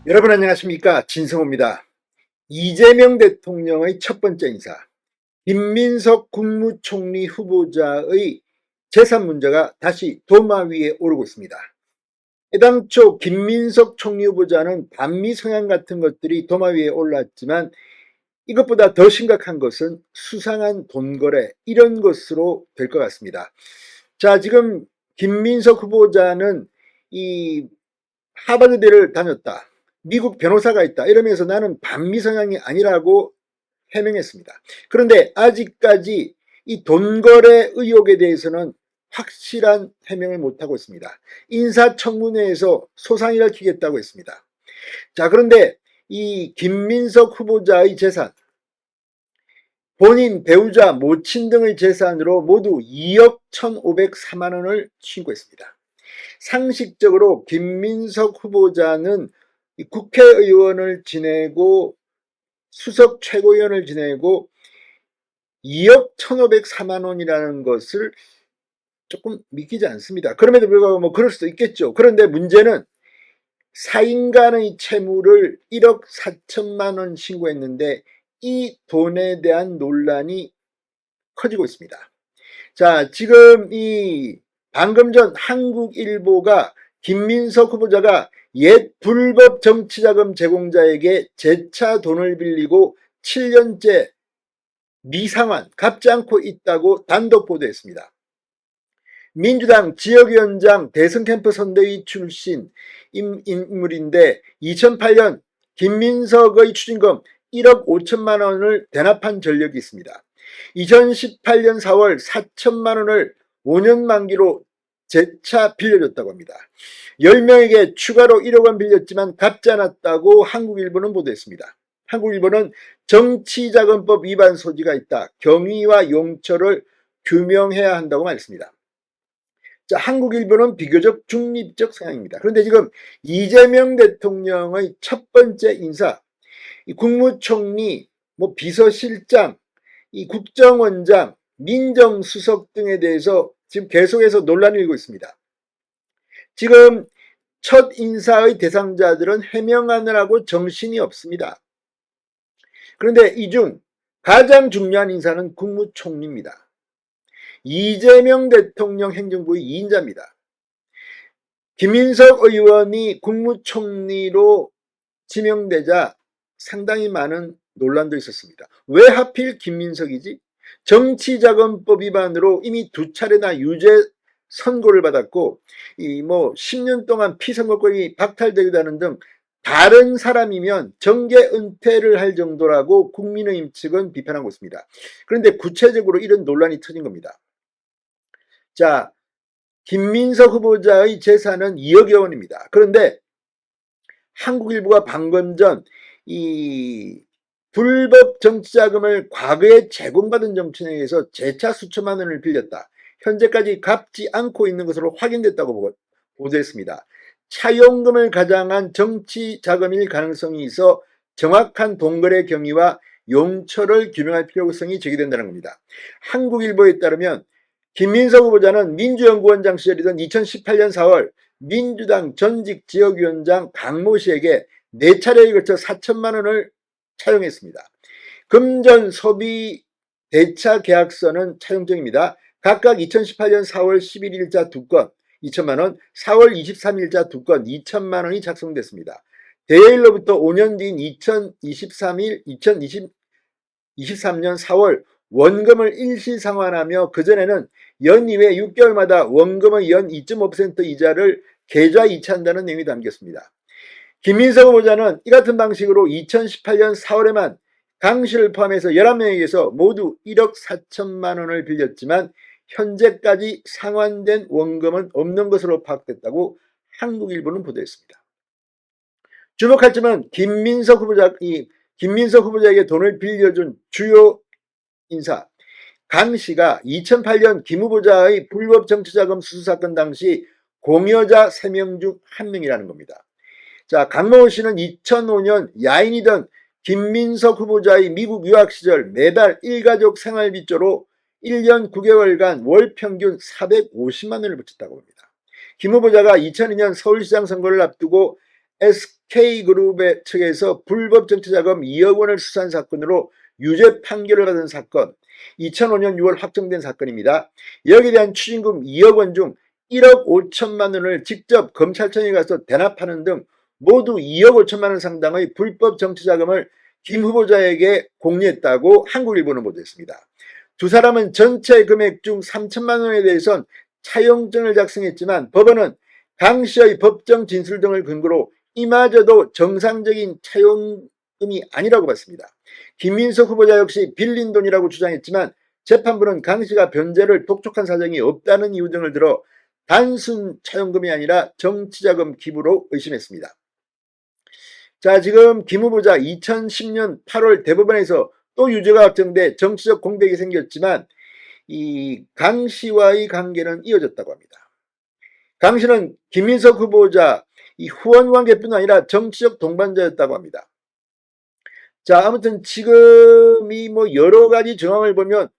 여러분 안녕하십니까? 진성호입니다. 이재명 대통령의 첫 번째 인사, 김민석 국무총리 후보자의 재산 문제가 다시 도마 위에 오르고 있습니다. 애당초 김민석 총리 후보자는 반미 성향 같은 것들이 도마 위에 올랐지만 이것보다 더 심각한 것은 수상한 돈거래, 이런 것으로 될 것 같습니다. 자, 지금 김민석 후보자는 이 하버드대를 다녔다, 미국 변호사가 있다, 이러면서 나는 반미 성향이 아니라고 해명했습니다. 그런데 아직까지 이 돈거래 의혹에 대해서는 확실한 해명을 못하고 있습니다. 인사청문회에서 소상을 키겠다고 했습니다. 자, 그런데 이 김민석 후보자의 재산, 본인, 배우자, 모친 등의 재산으로 모두 2억 1,504만 원을 신고했습니다. 상식적으로 김민석 후보자는 국회의원을 지내고 수석 최고위원을 지내고 2억 1,504만 원이라는 것을 조금 믿기지 않습니다. 그럼에도 불구하고 뭐 그럴 수도 있겠죠. 그런데 문제는 사인간의 채무를 1억 4천만 원 신고했는데 이 돈에 대한 논란이 커지고 있습니다. 자, 지금 방금 전 한국일보가 김민석 후보자가 옛 불법 정치자금 제공자에게 재차 돈을 빌리고 7년째 미상환, 갚지 않고 있다고 단독 보도했습니다. 민주당 지역위원장 대선캠프 선대위 출신 인물인데 2008년 김민석의 추징금 1억 5천만 원을 대납한 전력이 있습니다. 2018년 4월 4천만 원을 5년 만기로 재차 빌려줬다고 합니다. 10명에게 추가로 1억 원 빌렸지만 갚지 않았다고 한국일보는 보도했습니다. 한국일보는 정치자금법 위반 소지가 있다, 경위와 용처를 규명해야 한다고 말했습니다. 자, 한국일보는 비교적 중립적 성향입니다. 그런데 지금 이재명 대통령의 첫 번째 인사, 이 국무총리, 비서실장, 이 국정원장, 민정수석 등에 대해서 지금 계속해서 논란이 일고 있습니다. 지금 첫 인사의 대상자들은 해명하느라고 정신이 없습니다. 그런데 이 중 가장 중요한 인사는 국무총리입니다. 이재명 대통령 행정부의 2인자입니다. 김민석 의원이 국무총리로 지명되자 상당히 많은 논란도 있었습니다. 왜 하필 김민석이지? 정치자금법 위반으로 이미 2차례나 유죄 선고를 받았고 10년 동안 피선거권이 박탈되기도 하는 등 다른 사람이면 정계 은퇴를 할 정도라고 국민의힘 측은 비판하고 있습니다. 그런데 구체적으로 이런 논란이 터진 겁니다. 자, 김민석 후보자의 재산은 2억여 원입니다. 그런데 한국일보가 방금 전 이 불법 정치자금을 과거에 제공받은 정치인에게서 재차 수천만 원을 빌렸다, 현재까지 갚지 않고 있는 것으로 확인됐다고 보도했습니다. 차용금을 가장한 정치자금일 가능성이 있어 정확한 돈거래 경위와 용처를 규명할 필요성이 제기된다는 겁니다. 한국일보에 따르면 김민석 후보자는 민주연구원장 시절이던 2018년 4월 민주당 전직 지역위원장 강모 씨에게 4차례에 걸쳐 4천만 원을 차용했습니다. 금전 소비 대차 계약서는 차용증입니다. 각각 2018년 4월 11일자 2건 2천만 원, 4월 23일자 2건 2천만 원이 작성됐습니다. 대여일로부터 5년 뒤인 2023년 4월 원금을 일시상환하며 그전에는 연이외 6개월마다 원금의 연 2.5% 이자를 계좌 이체한다는 내용이 담겼습니다. 김민석 후보자는 이 같은 방식으로 2018년 4월에만 강 씨를 포함해서 11명에게서 모두 1억 4천만 원을 빌렸지만 현재까지 상환된 원금은 없는 것으로 파악됐다고 한국일보는 보도했습니다. 주목할 점은 김민석 후보자에게 돈을 빌려준 주요 인사 강 씨가 2008년 김 후보자의 불법 정치자금 수수 사건 당시 공여자 3명 중 1명이라는 겁니다. 자, 강모 씨는 2005년 야인이던 김민석 후보자의 미국 유학 시절 매달 일가족 생활비조로 1년 9개월간 월 평균 450만 원을 바쳤다고 합니다. 김 후보자가 2002년 서울시장 선거를 앞두고 K그룹의 측에서 불법 정치자금 2억 원을 수수한 사건으로 유죄 판결을 받은 사건, 2005년 6월 확정된 사건입니다. 여기에 대한 추징금 2억 원 중 1억 5천만 원을 직접 검찰청에 가서 대납하는 등 모두 2억 5천만 원 상당의 불법 정치자금을 김 후보자에게 공유했다고 한국일보는 보도했습니다. 두 사람은 전체 금액 중 3천만 원에 대해선 차용증을 작성했지만 법원은 강 씨의 법정 진술 등을 근거로 이마저도 정상적인 차용금이 아니라고 봤습니다. 김민석 후보자 역시 빌린 돈이라고 주장했지만 재판부는 강 씨가 변제를 독촉한 사정이 없다는 이유 등을 들어 단순 차용금이 아니라 정치자금 기부로 의심했습니다. 자, 지금 김 후보자 2010년 8월 대법원에서 또 유죄가 확정돼 정치적 공백이 생겼지만 이 강 씨와의 관계는 이어졌다고 합니다. 강 씨는 김민석 후보자 이 후원 관계뿐 아니라 정치적 동반자였다고 합니다. 자, 아무튼 지금 이 여러 가지 정황을 보면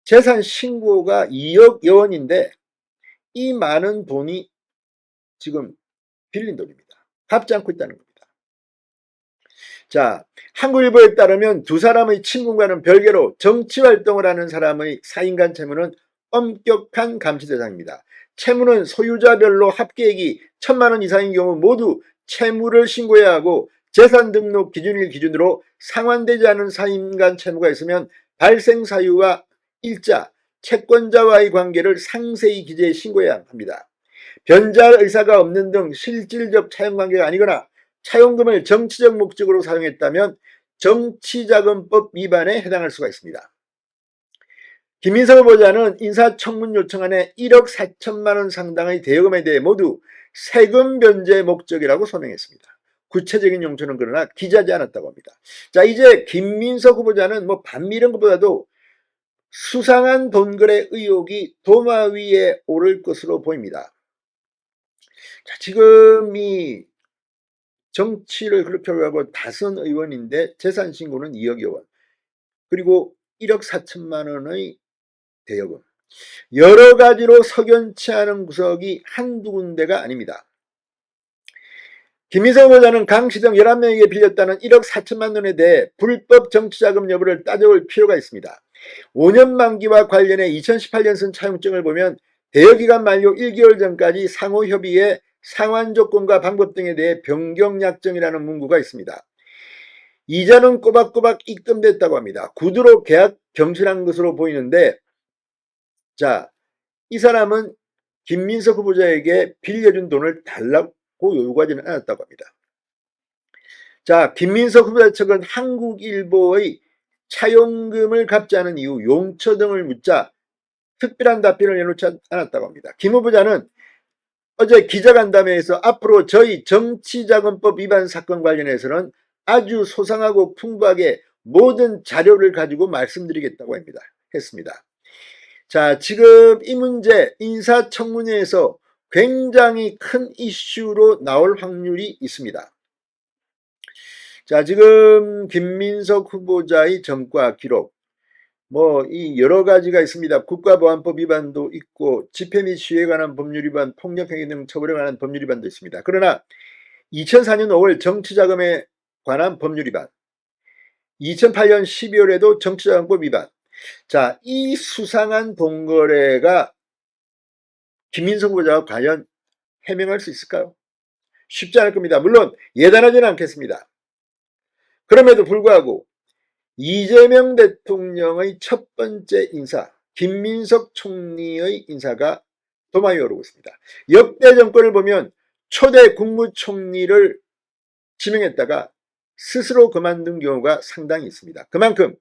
재산 신고가 2억여 원인데 이 많은 돈이 지금 빌린 돈입니다. 갚지 않고 있다는 겁니다. 자, 한국일보에 따르면 두 사람의 친분과는 별개로 정치활동을 하는 사람의 사인간 채무는 엄격한 감시 대상입니다. 채무는 소유자별로 합계액이 1,000만 원 이상인 경우 모두 채무를 신고해야 하고 재산 등록 기준일 기준으로 상환되지 않은 사인간 채무가 있으면 발생 사유와 일자, 채권자와의 관계를 상세히 기재해 신고해야 합니다. 변제할 의사가 없는 등 실질적 차용관계가 아니거나 차용금을 정치적 목적으로 사용했다면 정치자금법 위반에 해당할 수가 있습니다. 김민석 후보자는 인사청문 요청안에 1억 4천만 원 상당의 대여금에 대해 모두 세금 변제 목적이라고 소명했습니다. 구체적인 용처는 그러나 기재하지 않았다고 합니다. 자, 이제 김민석 후보자는 반미 이런 것보다도 수상한 돈거래 의혹이 도마 위에 오를 것으로 보입니다. 자, 지금 이 정치를 그렇게 하고 다선 의원인데 재산 신고는 2억여 원, 그리고 1억 4천만 원의 대여금, 여러 가지로 석연치 않은 구석이 한두 군데가 아닙니다. 김민석 후보자는 강 씨 등 11명에게 빌렸다는 1억 4천만 원에 대해 불법 정치자금 여부를 따져볼 필요가 있습니다. 5년 만기와 관련해 2018년 쓴 차용증을 보면 대여기간 만료 1개월 전까지 상호협의에 상환 조건과 방법 등에 대해 변경 약정이라는 문구가 있습니다. 이자는 꼬박꼬박 입금됐다고 합니다. 구두로 계약 경신한 것으로 보이는데, 자, 이 사람은 김민석 후보자에게 빌려준 돈을 달라고 요구하지는 않았다고 합니다. 자, 김민석 후보자 측은 한국일보의 차용금을 갚지 않은 이유, 용처 등을 묻자 특별한 답변을 내놓지 않았다고 합니다. 김 후보자는 어제 기자간담회에서 앞으로 저희 정치자금법 위반 사건 관련해서는 아주 소상하고 풍부하게 모든 자료를 가지고 말씀드리겠다고 했습니다. 자, 지금 이 문제 인사청문회에서 굉장히 큰 이슈로 나올 확률이 있습니다. 자, 지금 김민석 후보자의 전과 기록, 이 여러 가지가 있습니다. 국가보안법 위반도 있고 집회 및 시위에 관한 법률 위반, 폭력행위 등 처벌에 관한 법률 위반도 있습니다. 그러나 2004년 5월 정치자금에 관한 법률 위반, 2008년 12월에도 정치자금법 위반. 자, 이 수상한 돈거래가 김민석 후보자가 과연 해명할 수 있을까요? 쉽지 않을 겁니다. 물론 예단하지는 않겠습니다. 그럼에도 불구하고 이재명 대통령의 첫 번째 인사, 김민석 총리의 인사가 도마 위에 오르고 있습니다. 역대 정권을 보면 초대 국무총리를 지명했다가 스스로 그만둔 경우가 상당히 있습니다. 그만큼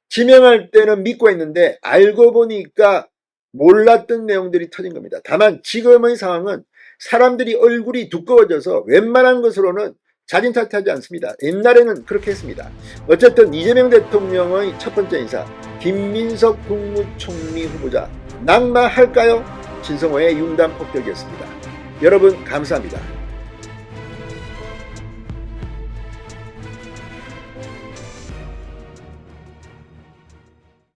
지명할 때는 믿고 했는데 알고 보니까 몰랐던 내용들이 터진 겁니다. 다만 지금의 상황은 사람들이 얼굴이 두꺼워져서 웬만한 것으로는 자진 탈퇴하지 않습니다. 옛날에는 그렇게 했습니다. 어쨌든 이재명 대통령의 첫 번째 인사, 김민석 국무총리 후보자 낙마할까요? 진성호의 융단 폭격이었습니다. 여러분 감사합니다.